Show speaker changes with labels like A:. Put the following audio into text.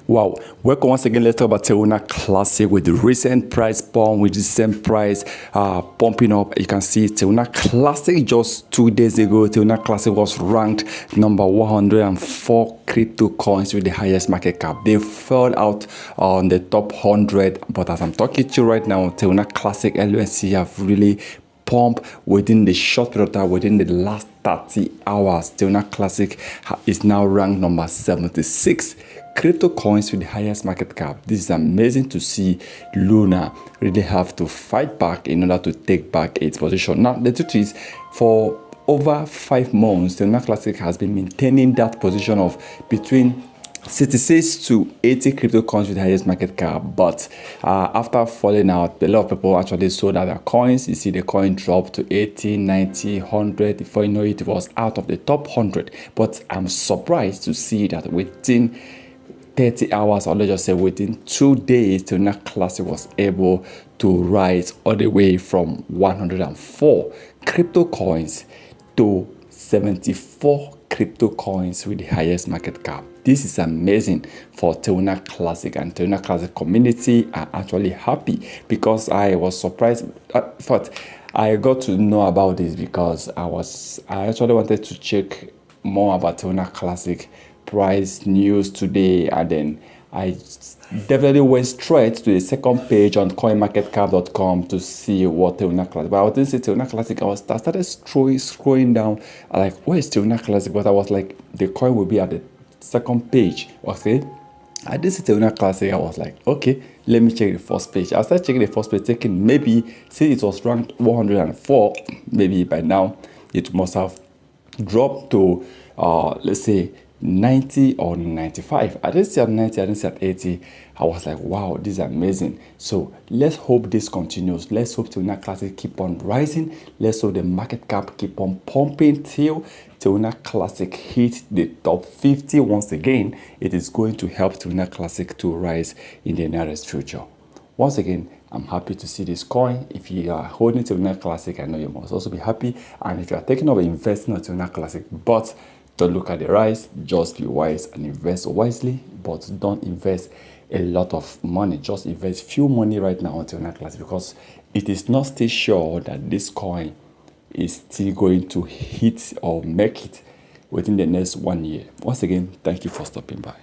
A: Wow, welcome once again. Let's talk about Terra Classic with the recent price pump, with the same price pumping up. You can see Terra Classic just 2 days ago. Terra Classic was ranked number 104 crypto coins with the highest market cap. They fell out on the top 100, but as I'm talking to you right now, Terra Classic LUNC have really pump within the short period of time, within the last 30 hours. Terra Classic is now ranked number 76 crypto coins with the highest market cap. This is amazing to see. Luna really have to fight back in order to take back its position. Now, the truth is, for over 5 months, Terra Classic has been maintaining that position of between 66 to 80 crypto coins with the highest market cap, but after falling out, a lot of people actually sold out their coins. You see the coin drop to 80, 90, 100. Before you know it, it was out of the top 100. But I'm surprised to see that within 30 hours, or let's just say within 2 days, Terra Classic was able to rise all the way from 104 crypto coins to 74 crypto coins with the highest market cap. This is amazing for Terra Classic, and Terra Classic community are actually happy because I was surprised. But I got to know about this because I actually wanted to check more about Terra Classic price news today, and then I definitely went straight to the second page on coinmarketcap.com to see what Terra Classic. But I didn't see Terra Classic. I started scrolling down. I'm like, where is Terra Classic? But I was like, the coin will be at the second page. Okay, I did see Terra Classic. I was like, okay, let me check the first page. I started checking the first page, thinking maybe since it was ranked 104, maybe by now it must have dropped to let's say 90 or 95. I didn't see at 90, I didn't see at 80. I was like, wow, this is amazing. So let's hope this continues. Let's hope Terra Classic keep on rising. Let's hope the market cap keep on pumping till Terra Classic hit the top 50 once again. It is going to help Terra Classic to rise in the nearest future. Once again, I'm happy to see this coin. If you are holding Terra Classic, I know you must also be happy. And if you are taking over investing on Terra Classic, but don't look at the rise, just be wise and invest wisely, but don't invest a lot of money. Just invest few money right now on Terra Classic because it is not still sure that this coin is still going to hit or make it within the next 1 year. Once again, thank you for stopping by.